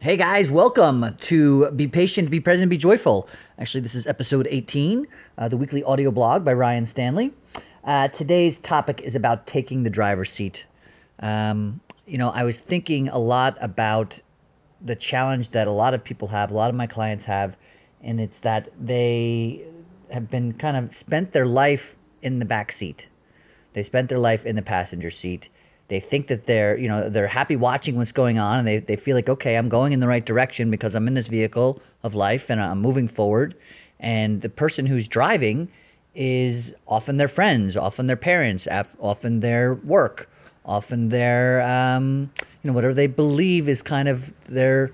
Hey guys, welcome to Be Patient, Be Present, Be Joyful. Actually, this is episode 18, the weekly audio blog by Ryan Stanley. Today's topic is about taking the driver's seat. I was thinking a lot about the challenge that a lot of people have, a lot of my clients have, and it's that they have been kind of spent their life in the back seat. They spent their life in the passenger seat. They think that they're happy watching what's going on, and they feel like, okay, I'm going in the right direction because I'm in this vehicle of life and I'm moving forward. And the person who's driving is often their friends, often their parents, often their work, often their whatever they believe is kind of their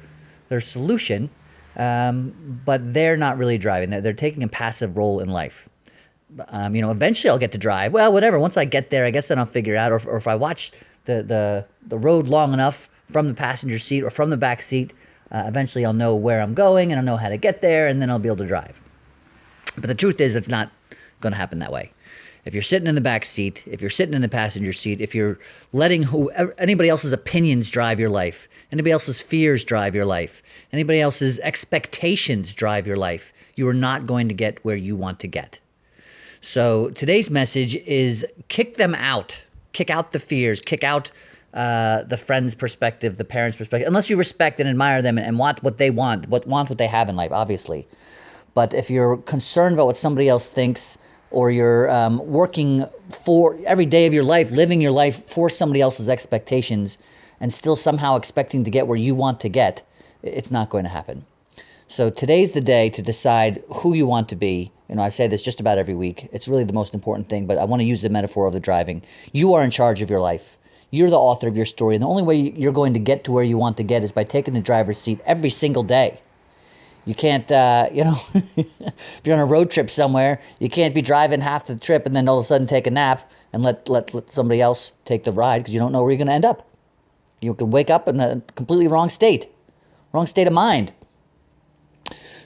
solution. But they're not really driving. They're taking a passive role in life. Eventually I'll get to drive. Well, whatever. Once I get there, I guess then I'll figure it out. Or if I watch the road long enough from the passenger seat or from the back seat, eventually I'll know where I'm going and I'll know how to get there, and then I'll be able to drive. But the truth is, it's not going to happen that way. If you're sitting in the back seat, if you're sitting in the passenger seat, if you're letting anybody else's opinions drive your life, anybody else's fears drive your life, anybody else's expectations drive your life, you are not going to get where you want to get. So today's message is kick them out. Kick out the fears. Kick out the friend's perspective, the parent's perspective, unless you respect and admire them and want what they want what they have in life, obviously. But if you're concerned about what somebody else thinks, or you're working for every day of your life, living your life for somebody else's expectations, and still somehow expecting to get where you want to get, it's not going to happen. So today's the day to decide who you want to be. I say this just about every week. It's really the most important thing, but I want to use the metaphor of the driving. You are in charge of your life. You're the author of your story, and the only way you're going to get to where you want to get is by taking the driver's seat every single day. You can't, if you're on a road trip somewhere, you can't be driving half the trip and then all of a sudden take a nap and let somebody else take the ride, because you don't know where you're going to end up. You can wake up in a completely wrong state of mind.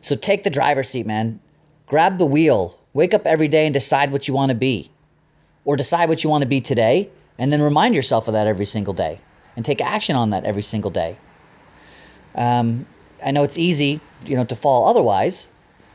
So take the driver's seat, man. Grab the wheel. Wake up every day and decide what you want to be. Or decide what you want to be today, and then remind yourself of that every single day. And take action on that every single day. I know it's easy, to fall otherwise.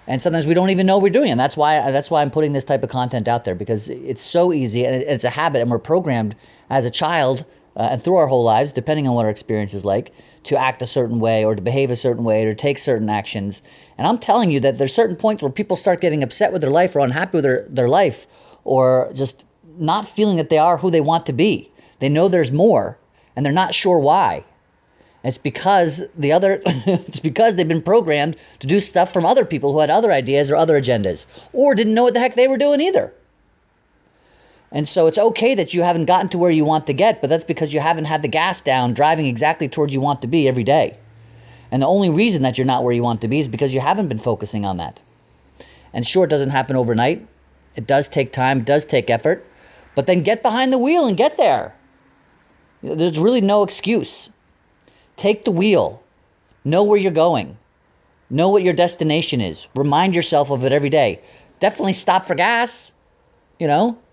And sometimes we don't even know we're doing it. And that's why I'm putting this type of content out there, because it's so easy, and it's a habit, and we're programmed as a child and through our whole lives, depending on what our experience is like, to act a certain way or to behave a certain way or to take certain actions. And I'm telling you that there's certain points where people start getting upset with their life or unhappy with their life, or just not feeling that they are who they want to be. They know there's more, and they're not sure why. It's because it's because they've been programmed to do stuff from other people who had other ideas or other agendas, or didn't know what the heck they were doing either. And so it's okay that you haven't gotten to where you want to get, but that's because you haven't had the gas down, driving exactly towards you want to be every day. And the only reason that you're not where you want to be is because you haven't been focusing on that. And sure, it doesn't happen overnight. It does take time, it does take effort, but then get behind the wheel and get there. There's really no excuse. Take the wheel. Know where you're going. Know what your destination is. Remind yourself of it every day. Definitely stop for gas.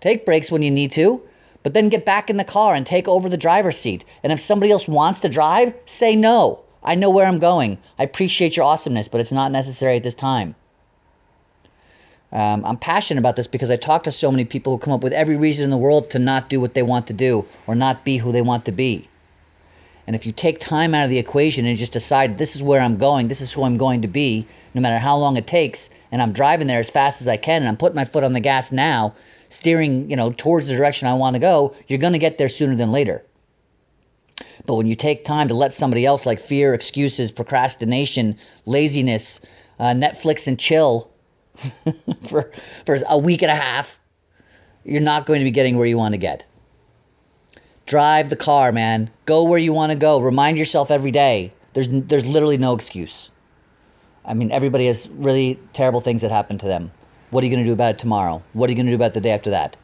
Take breaks when you need to, but then get back in the car and take over the driver's seat. And if somebody else wants to drive, say no. I know where I'm going. I appreciate your awesomeness, but it's not necessary at this time. I'm passionate about this because I talk to so many people who come up with every reason in the world to not do what they want to do or not be who they want to be. And if you take time out of the equation and just decide, this is where I'm going, this is who I'm going to be, no matter how long it takes, and I'm driving there as fast as I can, and I'm putting my foot on the gas now, steering, towards the direction I want to go, you're going to get there sooner than later. But when you take time to let somebody else, like fear, excuses, procrastination, laziness, Netflix and chill for a week and a half, you're not going to be getting where you want to get. Drive the car, man. Go where you want to go. Remind yourself every day. There's literally no excuse. I mean, everybody has really terrible things that happen to them. What are you going to do about it tomorrow? What are you going to do about the day after that?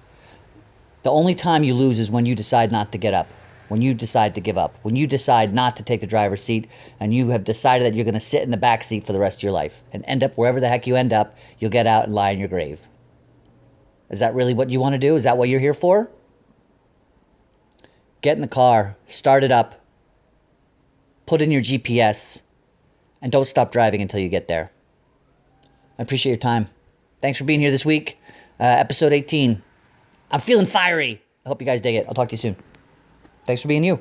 The only time you lose is when you decide not to get up, when you decide to give up, when you decide not to take the driver's seat, and you have decided that you're going to sit in the back seat for the rest of your life and end up wherever the heck you end up. You'll get out and lie in your grave. Is that really what you want to do? Is that what you're here for? Get in the car, start it up, put in your GPS, and don't stop driving until you get there. I appreciate your time. Thanks for being here this week. Episode 18. I'm feeling fiery. I hope you guys dig it. I'll talk to you soon. Thanks for being you.